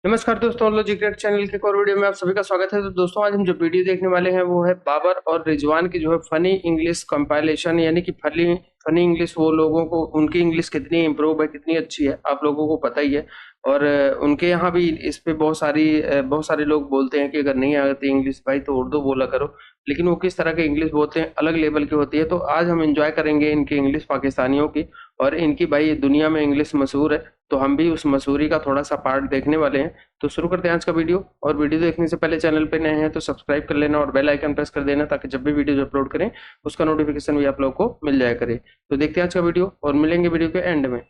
नमस्कार दोस्तों, logic cricket channel के एक और वीडियो में आप सभी का स्वागत है। तो दोस्तों आज हम जो वीडियो देखने वाले हैं वो है बाबर और रिजवान की जो है फनी इंग्लिश कंपाइलेशन, यानी कि फनी इंग्लिश। वो लोगों को उनकी इंग्लिश कितनी इंप्रूव है, कितनी अच्छी है, आप लोगों को पता ही है। और उनके यहाँ भी इस पे बहुत सारे लोग बोलते हैं कि अगर नहीं आती इंग्लिश भाई तो उर्दू बोला करो, लेकिन वो किस तरह के इंग्लिश बोलते हैं, अलग लेवल की होती है। तो आज हम एंजॉय करेंगे इनकी इंग्लिश, पाकिस्तानियों की। और इनकी भाई दुनिया में इंग्लिश मशहूर है, तो हम भी उस मशहूरी का थोड़ा सा पार्ट देखने वाले हैं। तो शुरू करते हैं आज का वीडियो। और वीडियो देखने से पहले चैनल पे नए हैं तो सब्सक्राइब कर लेना और बेल आइकन प्रेस कर देना, ताकि जब भी वीडियो अपलोड करें उसका नोटिफिकेशन भी आप लोगों को मिल जाया करे। तो देखते हैं आज का वीडियो और मिलेंगे वीडियो के एंड में।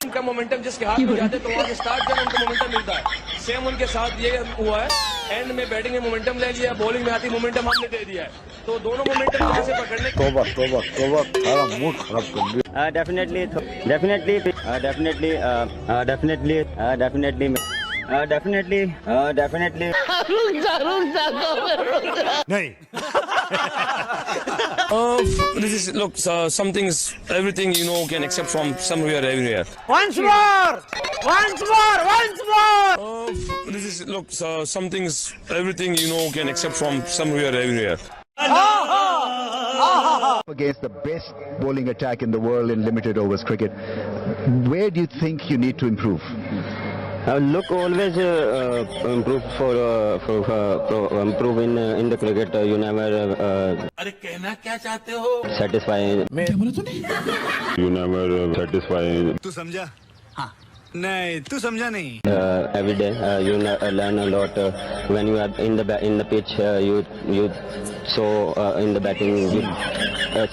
उनका मोमेंटम जिसके हाथ में जाते तो वहां से स्टार्ट जब उनको मोमेंटम मिलता है, सेम उनके साथ ये हुआ है। एंड में बैटिंग में मोमेंटम ले लिया, बॉलिंग में आती मोमेंटम हमने दे दिया है। तो दोनों मोमेंटम यहाँ से पकड़ने तोबा तोबा तोबा सारा मूड खराब कर दिया। Definitely. नहीं this is look some things, everything you know can accept from somewhere everywhere. Once more. This is look some things, everything you know can accept from somewhere everywhere. Against the best bowling attack in the world in limited overs cricket, where do you think you need to improve? Look, always improve in the cricket. You never अरे कहना क्या चाहते हो? satisfy. You never satisfy. तू समझा? हाँ नहीं तू समझा नहीं। Every day you learn a lot. When you are in the pitch, you so in the batting you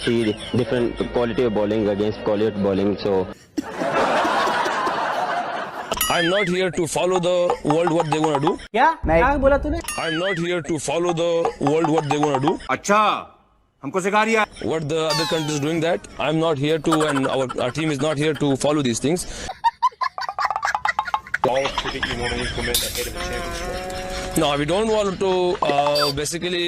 see different quality of bowling against quality of bowling. So I'm not here to follow the world what they gonna do. क्या बोला तूने? I'm not here to follow the world what they gonna do. अच्छा हमको सिखा रिया। What the other countries doing that. I'm not here to, and our team is not here to follow these things. No, we don't want to. Basically,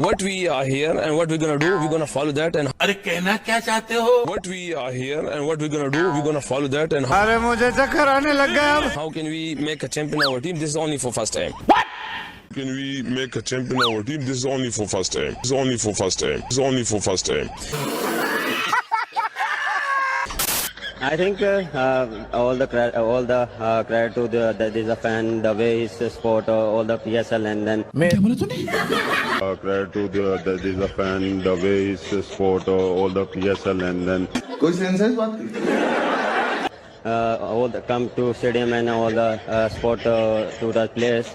what we are here and what we're gonna do, we're gonna follow that. And अरे कहना क्या चाहते हो? what we are here and what we're gonna do, we're gonna follow that. And अरे मुझे चक्कर आने लग गया अब। how can we make a champion our team? This is only for first time. Can we make a champion our team? This is only for first time. This is only for first time. This is only for first time. I think all the credit to that is a fan, the way his sport, all the PSL, and then Credit to that is a fan, the way his sport, all the PSL, and then all the come to stadium and all the sport to the players.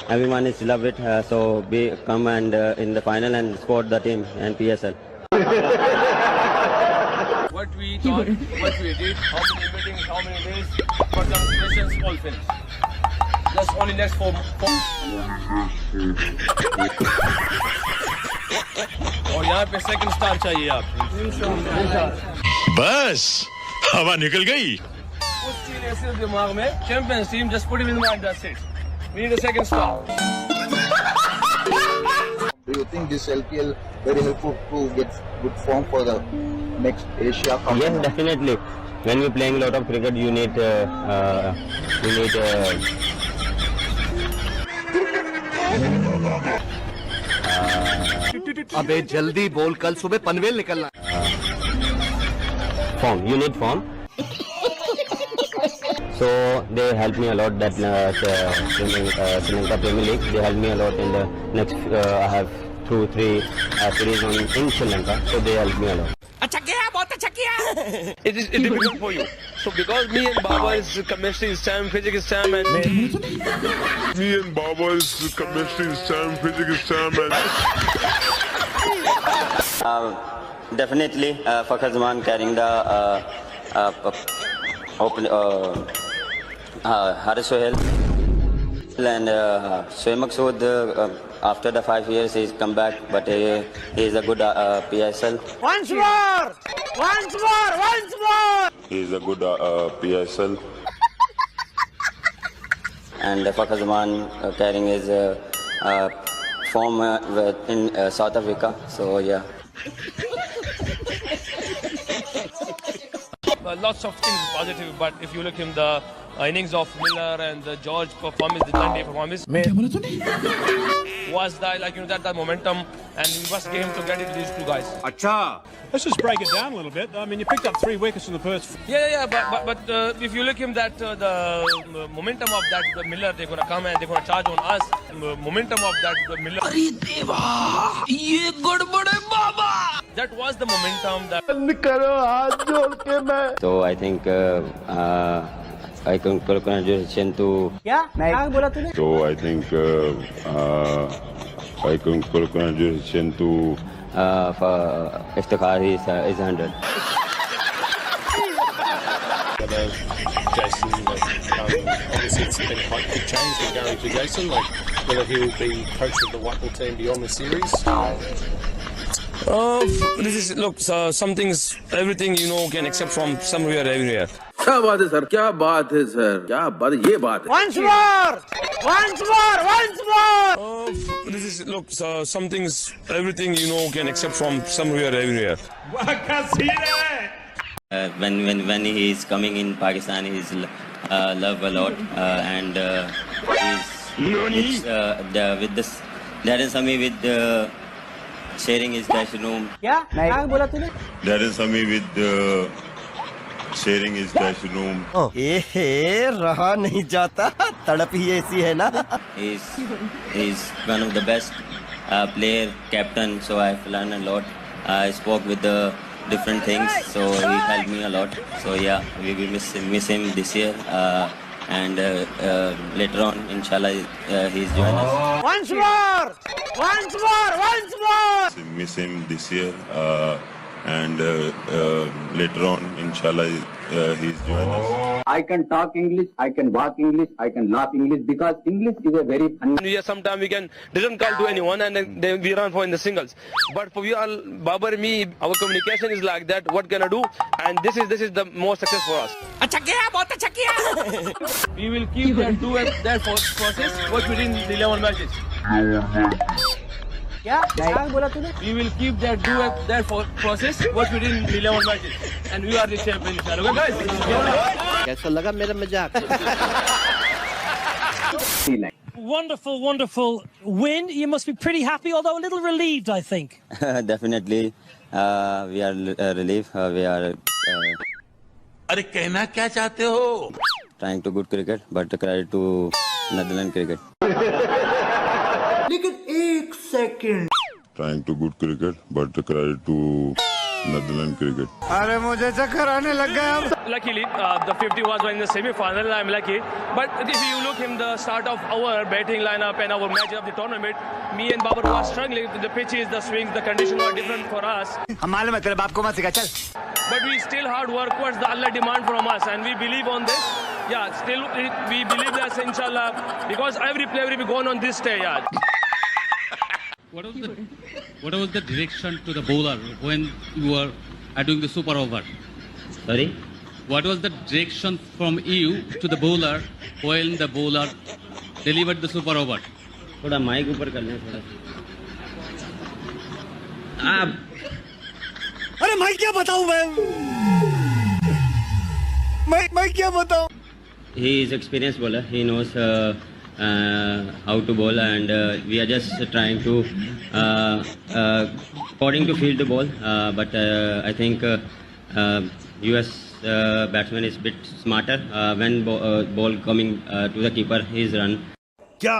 Everyone is love it. So we come and in the final and support the team and PSL. What we thought, what we did, how many meetings, how many days, for some questions, all finished. Just only next four. और यहाँ पे second star चाहिए आप। बस हवा निकल गई। उस सीरियस दिमाग में champions team just put him in mind, that's it. We need a second star. Do you think this LPL very helpful to get good form for the next Asia Cup? Yes, definitely. When we're playing a lot of cricket, you need अबे जल्दी बोल, कल सुबह पनवेल निकलना। form. You need form. So they help me a lot. That Sri Lanka Premier League, they help me a lot in the next. I have 2-3 series in Sri Lanka, so they help me a lot. अच्छा किया, बहुत अच्छा किया। It is difficult for you. So because me and Baba is chemistry is time, physics is time, and Me and Baba's chemistry is time, physics is time, and Definitely, Fakhar Zaman carrying the Haris Sohail and Shoaib Maksud. After the 5 years, he's come back, but he is a good PSL. Once more. he is a good PSL. And Fakhar Zaman carrying his form in South Africa. So yeah. lots of things positive, but if you look in the innings of Miller and the George performance, the Dundee performance was that, like, that momentum, and we must get him to get it to these two guys. Acha. Let's just break it down a little bit. I mean, you picked up 3 wickets in the first. But if you look him that the momentum of that the Miller, they're gonna come and they're gonna charge on us. The momentum of that the Miller. That was the momentum that. So I think I congratulations to So I think I congratulations to for Iftikhar is 100. Jason, obviously it's been quite a big change for Gary to Jason, like whether he'll be coach of the Whitehall team beyond the series. This is look. Some things, everything can accept from somewhere, everywhere. क्या बात है sir, क्या बात है sir, क्या बात, ये बात है. Once more. This is look. Some things, everything can accept from somewhere, everywhere. When he is coming in Pakistan, he is loved a lot, and he's with this Darren Sami with sharing his dressing room. Darren Sami with sharing his dressing room. रहा नहीं जाता, तड़प ही ऐसी है ना. He's one of the best player, captain. So I've learned a lot. I spoke with the different things, so he helped me a lot. So yeah, we will miss him this year, and later on, inshallah, he's joining us. Once more. Miss him this year, and later on, inshallah, he's joining us. I can talk English, I can walk English, I can laugh English, because English is a very funny. Yeah, sometimes we didn't call to anyone, and then we run for in the singles. But for we all, Babar and me, our communication is like that. What can I do? And this is the most success for us. We will keep that do that process what we did in the 11 matches. We will keep that do that process what we did in the 11 matches, and we are the champion. Okay, guys. कैसा लगा मेरा मजाक? Wonderful win. You must be pretty happy, although a little relieved, I think. Definitely, we are relieved. We are अरे कहना क्या चाहते हो? trying to good cricket, but credit to Netherlands cricket. Trying to good cricket, but credit to Netherlands cricket. अरे मुझे चक्कर आने लग गया. Luckily, the 50 was in the semi-final. I'm lucky. But if you look in the start of our batting lineup and our match of the tournament, me and Babar was struggling. The pitches, the swings, the conditions were different for us. हम मालूम है तेरे बाप को मत सिखा चल. But we still hard work towards the Allah demand from us, and we believe on this. Yeah, still we believe that inshallah, because every player will be going on this day. Yeah. What was the direction to the bowler when you were doing the super over? Sorry? What was the direction from you to the bowler when the bowler delivered the super over? थोड़ा mic ऊपर कर लें थोड़ा. अरे मैं क्या बताऊं मैं क्या बताऊं? He is experienced bowler. He knows how to bowl, and we are just trying to according to field the ball. But I think US batsman is a bit smarter when ball coming to the keeper. His run. क्या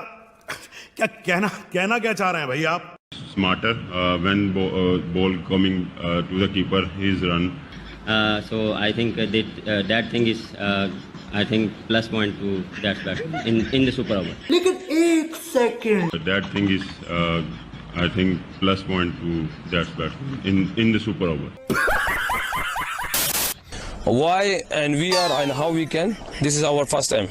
कहना क्या चाह रहे हैं भाई आप? Smarter when ball coming to the keeper, his run. So I think that thing is I think plus point to that batsman in the super over. लेकिन एक second. That thing is I think plus point to that batsman in the super over. Why and we are and how we can. This is our first time.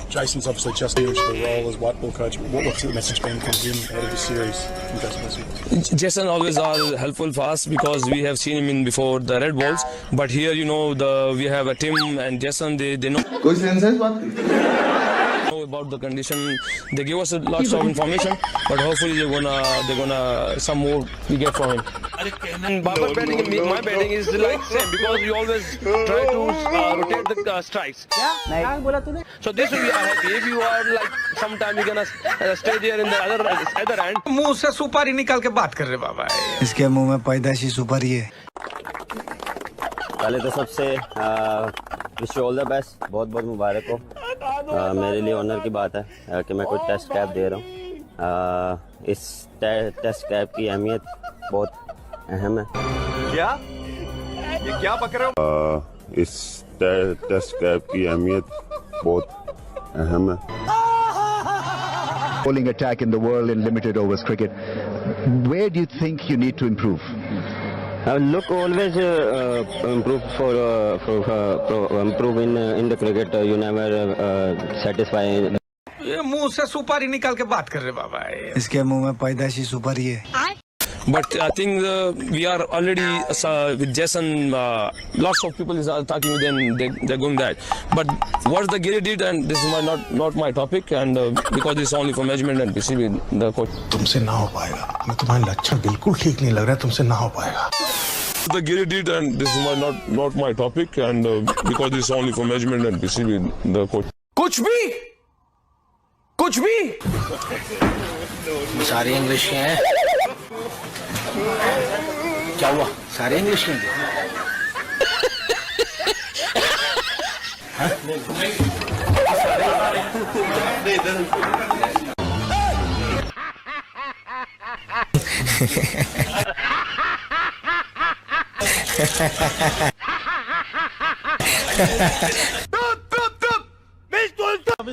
Jason's obviously just here into the role as white ball coach. What's the message been from him out of the series from Jason? Jason always are helpful for us because we have seen him in before the red balls. But here, we have a team and Jason, they know. Know about the condition. They give us lots of information, but hopefully they're gonna some more we get from him. Babar batting and my batting is like same because we always try to rotate the strikes. क्या बोला तूने? So this way we are happy. If you are like sometime you're gonna stay there in the other end. मुंह से सुपारी निकाल के बात कर रहे बाबा। इसके मुंह में पैदाइशी सुपारी है। पहले तो सबसे विश ऑल द बेस्ट, बहुत बहुत मुबारक हो। मेरे लिए ऑनर की बात है कि मैं कोई टेस्ट कैप दे रहा हूँ। इस टेस्ट कैप की अहमियत बहुत अहम है। क्या? ये क्या बक रहे हो? इस टेस्ट कैप की अहमियत बहुत अहम है। Bowling attack in the world in limited overs cricket. Where do you think you need to improve? Look, always improve improve in the cricket. You never satisfy. ये मुंह से सुपारी निकाल के बात कर रहे बाबा। इसके मुंह में पैदाइशी सुपारी है। But I think we are already with Jason. Lots of people are talking with them. They're going that. But what the Giri did, and this is not my topic, and because it's only for management and PC with the coach. तुमसे ना हो पाएगा। मैं तुम्हारे लक्षण बिल्कुल ठीक नहीं लग रहा है, तुमसे ना हो पाएगा। The Giri did, and this is not my topic, and because it's only for management and PC with the coach. कुछ भी सारे इंग्लिश के हैं। क्या हुआ? सारे इंग्लिश के हैं।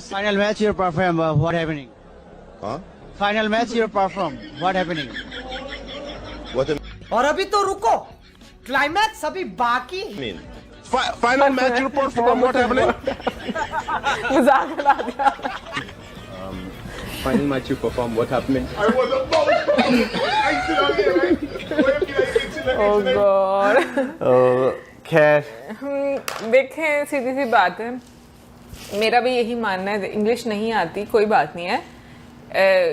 Final match you perform. What happening? Huh? Final match you perform. What happening? और अभी तो रुको, क्लाइमैक्स अभी बाकी। Final match you perform. What happening? मजाक उड़ा दिया। Final match you perform. What happening? I was about Oh God. खैर देखें, सीधी सी बात है, मेरा भी यही मानना है, इंग्लिश नहीं आती कोई बात नहीं है,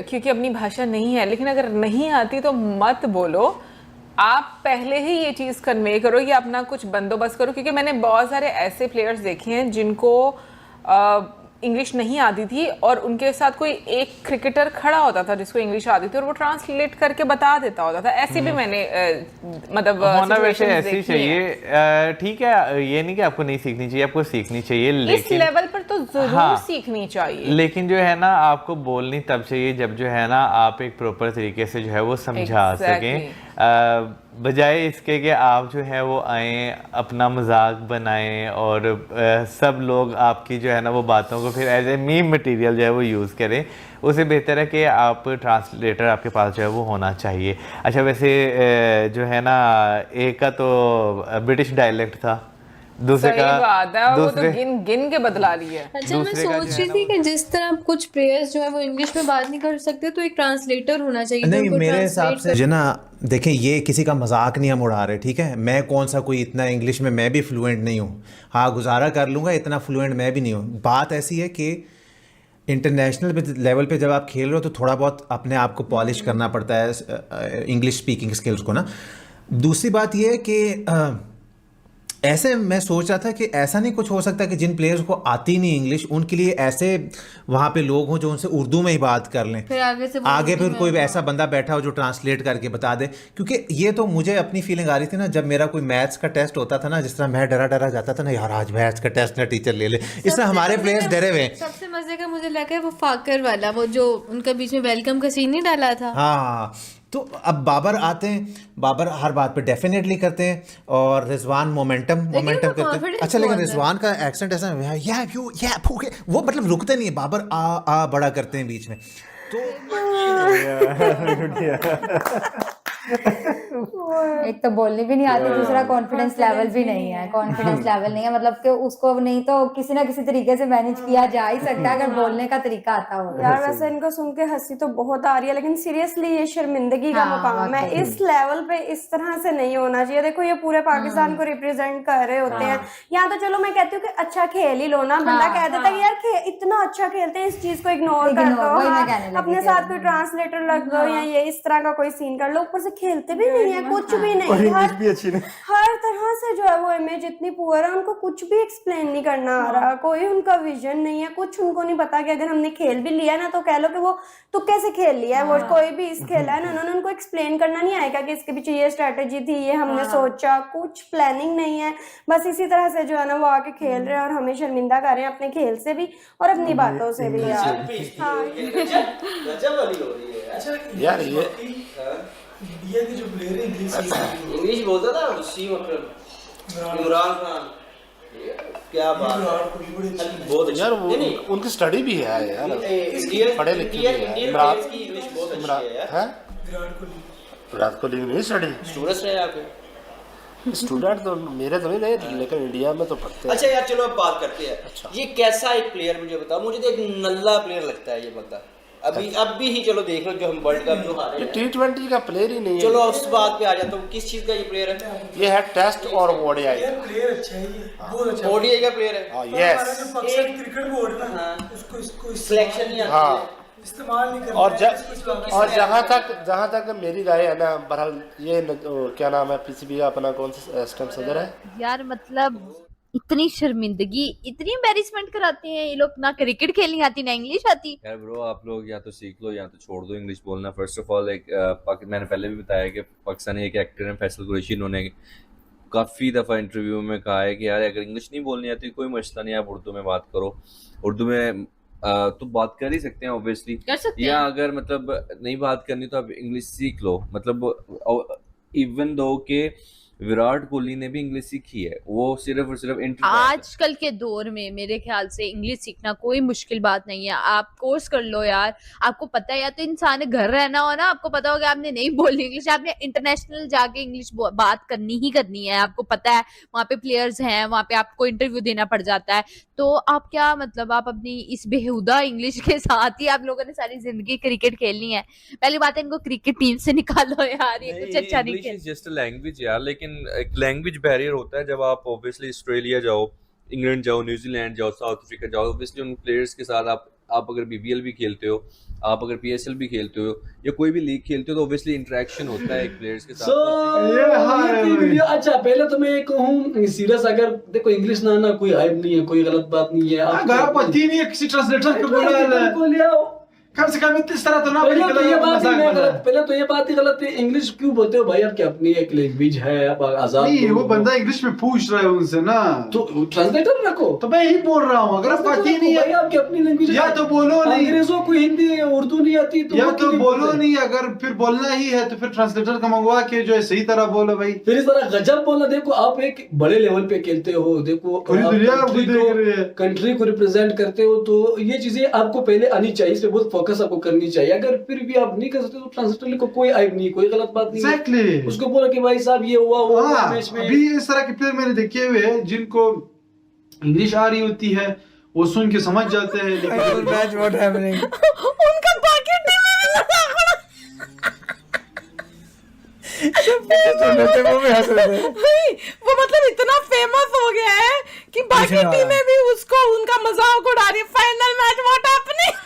क्योंकि अपनी भाषा नहीं है, लेकिन अगर नहीं आती तो मत बोलो। आप पहले ही ये चीज़ कन्वे करो कि अपना कुछ बंदोबस्त करो, क्योंकि मैंने बहुत सारे ऐसे प्लेयर्स देखे हैं जिनको इंग्लिश नहीं आती थी और उनके साथ कोई एक क्रिकेटर खड़ा होता था जिसको इंग्लिश आती थी और वो ट्रांसलेट करके बता देता होता था। ऐसे भी मैंने मतलब होना वैसे ऐसी चाहिए। ठीक है, ये नहीं कि आपको नहीं सीखनी चाहिए, आपको सीखनी चाहिए, लेकिन इस लेवल पर तो जरूर सीखनी चाहिए। लेकिन जो है ना, आपको बोलनी तब चाहिए जब जो है ना आप एक प्रॉपर तरीके से जो है वो समझा सकें, बजाय इसके कि आप जो है वो आए अपना मजाक बनाएं और सब लोग आपकी जो है ना वो बातों को फिर एज ए मीम मटेरियल जो है वो यूज़ करें। उससे बेहतर है कि आप ट्रांसलेटर आपके पास जो है वो होना चाहिए। अच्छा, वैसे जो है ना, एक का तो ब्रिटिश डायलेक्ट था, दूसरे का बात है, वो तो गिन के बदला लिया। अच्छा, मैं सोच रही थी कि जिस तरह कुछ प्लेयर्स जो है वो इंग्लिश में बात नहीं कर सकते तो एक ट्रांसलेटर होना चाहिए। नहीं, मेरे हिसाब से जो ना, देखें, ये किसी का मजाक नहीं हम उड़ा रहे, ठीक है। मैं कौन सा कोई इतना इंग्लिश में, मैं भी फ्लुएंट नहीं हूँ। हाँ, गुजारा कर लूँगा, इतना फ्लुएंट मैं भी नहीं हूँ। बात ऐसी है कि इंटरनेशनल लेवल पे जब आप खेल रहे हो तो थोड़ा बहुत अपने आप को पॉलिश करना पड़ता है इंग्लिश स्पीकिंग स्किल्स को ना। दूसरी बात ये है कि ऐसे मैं सोच रहा था कि ऐसा नहीं कुछ हो सकता कि जिन प्लेयर्स को आती नहीं इंग्लिश, उनके लिए ऐसे वहाँ पे लोग हों जो उनसे उर्दू में ही बात कर लें, फिर आगे फिर कोई ऐसा बंदा बैठा हो जो ट्रांसलेट करके बता दे। क्योंकि ये तो मुझे अपनी फीलिंग आ रही थी ना, जब मेरा कोई मैथ्स का टेस्ट होता था ना, जिस तरह मैं डरा जाता था ना, यार आज मैथ्स का टेस्ट ना टीचर ले ले, इस तरह हमारे प्लेयर्स डरे हुए। सबसे मजे का मुझे लगा है वो फाकर वाला, वो जो उनका बीच में वेलकम का सीन नहीं डाला था। हाँ, तो अब बाबर आते हैं, बाबर हर बात पे डेफिनेटली करते हैं, और रिजवान मोमेंटम करते हैं। अच्छा, लेकिन रिजवान का एक्सेंट ऐसा वो मतलब रुकते नहीं है, बाबर आ बड़ा करते हैं बीच में, तो एक तो बोलनी भी नहीं आती, दूसरा कॉन्फिडेंस लेवल भी नहीं है, मतलब कि उसको नहीं तो किसी ना किसी तरीके से मैनेज किया जा ही सकता है अगर बोलने का तरीका आता हो। यार वैसे इनको सुन के हंसी तो बहुत आ रही है, लेकिन सीरियसली ये शर्मिंदगी का मुकाम है। इस लेवल पे इस तरह से नहीं होना चाहिए। देखो, ये पूरे पाकिस्तान को रिप्रेजेंट कर रहे होते हैं। यहाँ तो चलो मैं कहती हूँ कि अच्छा खेल ही लो ना, बंदा कह देता है यार इतना अच्छा खेलते हैं, इस चीज को इग्नोर कर दो, अपने साथ कोई ट्रांसलेटर लग दो या ये इस तरह का कोई सीन कर लो, ऊपर से खेलते भी नहीं नहीं है, कुछ भी नहीं, हर तरह से जो है वो इमेज इतनी पुअर है, उनको कुछ भी एक्सप्लेन नहीं करना आ रहा, कोई उनका विजन नहीं है, कुछ उनको नहीं पता कि अगर हमने खेल भी लिया ना तो कह लो कि वो तुक्के से खेल लिया है, वो कोई भी इस खेला है ना, उन्होंने उनको एक्सप्लेन करना नहीं आएगा कि इसके पीछे ये स्ट्रेटेजी थी, ये हमने सोचा, कुछ प्लानिंग नहीं है, बस इसी तरह से जो है ना वो आके खेल रहे हैं और हमें शर्मिंदा कर रहे हैं अपने खेल से भी और अपनी बातों से भी यार। यार ये इंडिया के जो प्लेयर है इंग्लिश बोलता था इमरान खान, क्या बात है, बहुत यार वो उनकी स्टडी भी है यार, पढ़े लिखे भी है। इमरान की इंग्लिश बहुत अच्छी है यार। विराट कोहली नहीं स्टडी स्टूडेंट्स रहे आपके? स्टूडेंट तो मेरे तो नहीं रहे, लेकिन इंडिया में तो पढ़ते हैं। अच्छा यार चलो अब बात करते हैं। अच्छा। ये कैसा एक प्लेयर मुझे बताओ, मुझे तो एक नल्ला प्लेयर लगता है ये बंदा। अभी ही चलो देख लो जो हम वर्ल्ड कप जो हारे हैं, T20 का प्लेयर ही नहीं है। चलो उस बात पे आ जाता हूँ, किस चीज का ये प्लेयर है? ये है टेस्ट और ओडीआई। प्लेयर अच्छा है ये, बहुत अच्छा ओडीआई का प्लेयर है। यस, क्रिकेट बोर्ड ना उसको सिलेक्शन नहीं आती है, इस्तेमाल नहीं करते। और जहाँ तक मेरी राय है ना, बहरहाल ये क्या नाम है पीसीबी का अपना कौन सा स्टम्प सदर है यार, मतलब इतनी शर्मिंदगी, इतनी एम्बैरेसमेंट कराते हैं ये लोग, ना क्रिकेट खेलनी आती ना इंग्लिश आती। यार ब्रो आप लोग या तो सीख लो या तो छोड़ दो इंग्लिश बोलना। फर्स्ट ऑफ ऑल एक मैंने पहले भी बताया कि पाकिस्तानी एक एक्टर हैं फैसल कुरैशी, इन्होंने काफ़ी दफ़ा इंटरव्यू में कहा है कि यार अगर इंग्लिश नहीं बोलनी आती कोई मसला नहीं, आप उर्दू में बात करो। उर्दू में तो बात कर ही सकते हैं ऑब्वियसली, या अगर मतलब नहीं बात करनी तो आप इंग्लिश सीख लो। मतलब इवन दो के विराट कोहली ने भी इंग्लिश सीखी है, वो सिर्फ और सिर्फ आजकल के दौर में मेरे ख्याल से इंग्लिश सीखना कोई मुश्किल बात नहीं है। आप कोर्स कर लो यार, आपको पता है, या तो इंसान घर रहना हो ना, आपको पता हो कि आपने नहीं बोलनी इंग्लिश, आपने इंटरनेशनल जाके इंग्लिश बात करनी ही करनी है, आपको पता है वहाँ पे प्लेयर्स हैं, वहाँ पे आपको इंटरव्यू देना पड़ जाता है, तो आप क्या मतलब आप अपनी इस बेहुदा इंग्लिश के साथ ही आप लोगों ने सारी जिंदगी क्रिकेट खेलनी है? पहली बात है इनको क्रिकेट टीम से निकालो यार, ये कुछ अच्छा नहीं खेल। जस्ट अ लैंग्वेज यार, लेकिन एक लैंग्वेज बैरियर होता है जब आप ऑब्वियसली ऑस्ट्रेलिया जाओ, इंग्लैंड जाओ, न्यूजीलैंड जाओ, साउथ अफ्रीका जाओ, ऑब्वियसली उन प्लेयर्स के साथ आप अगर बीबीएल भी खेलते हो, आप अगर पीएसएल भी खेलते हो या कोई भी लीग खेलते हो तो ऑब्वियसली इंटरेक्शन होता है एक प्लेयर्स के साथ। अच्छा पहले तो मैं कहूँ सीरियस, अगर देखो इंग्लिश ना आना कोई आइब नहीं है, कोई गलत बात नहीं है, पति नहीं है किसी ट्रांसलेटर को बोला कम से कम इस तरह तो ना। पहले तो ये बात ही गलत है, इंग्लिश क्यों बोलते हो भाई, आपकी अपनी एक लैंग्वेज है, आप आजाद। नहीं वो बंदा इंग्लिश में पूछ रहा है उनसे ना, तो ट्रांसलेटर रखो। तो मैं ही बोल रहा हूँ, अगर पति नहीं है आपकी अपनी लैंग्वेज या तो बोलो नहीं, अंग्रेजों को हिंदी उर्दू नहीं आती तो या तो बोलो नहीं, अगर फिर बोलना ही है तो फिर ट्रांसलेटर का मंगवा के जो है सही तरह बोलो भाई। फिर इस तरह गजब बोलना, देखो आप एक बड़े लेवल पे खेलते हो, देखो कंट्री को रिप्रेजेंट करते हो, तो ये चीजें आपको पहले आनी चाहिए, इस पे बहुत फोकस आपको करनी चाहिए। अगर फिर भी आप नहीं कर सकते तो ट्रांसलेटर को कोई आइब नहीं, कोई गलत बात नहीं। Exactly. उसको बोला कि भाई साहब ये हुआ वो मैच में। अभी इस तरह के प्लेयर मैंने देखे हुए हैं जिनको इंग्लिश आ रही होती है, वो सुन के समझ जाते हैं, लेकिन मैच व्हाट हैपनिंग उनका पॉकेट वो मतलब इतना फेमस हो गया है कि बाकी टीमें भी उसको उनका मजाक उड़ा रही है। Final match what happening,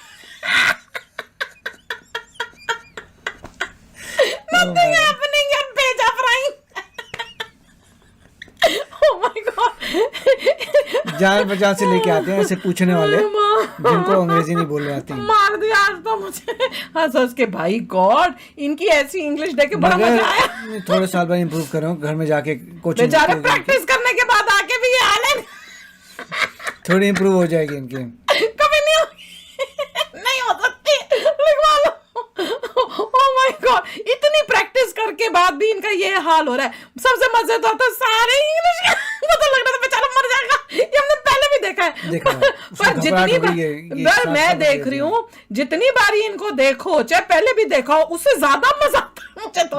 nothing happening and Beja frying. Oh my God. जान पहचान से लेके आते हैं ऐसे पूछने वाले जिनको अंग्रेजी नहीं बोलने आती। मार दिया आज तो मुझे हंस हंस के, भाई गॉड इनकी ऐसी इंग्लिश देख के बड़ा मजा आया। थोड़े साल बाद इम्प्रूव कर रहा हूँ, घर में जाके कोचिंग बेचारे प्रैक्टिस करने के बाद आके भी ये हाल है। थोड़ी इम्प्रूव हो जाएगी इनकी, कभी नहीं हो सकती, लिखवा लो। Oh my God, इतनी प्रैक्टिस करके बाद भी इनका ये हाल हो रहा है। सबसे मजेदार तो सारे इंग्लिश मतलब लग रहा था बेचारा मर जाएगा, ये हमने पहले भी देखा है। पर जितनी बार मैं देख रही हूँ, जितनी बारी इनको देखो, चाहे पहले भी देखा हो, उससे ज्यादा मजा आता है मुझे तो।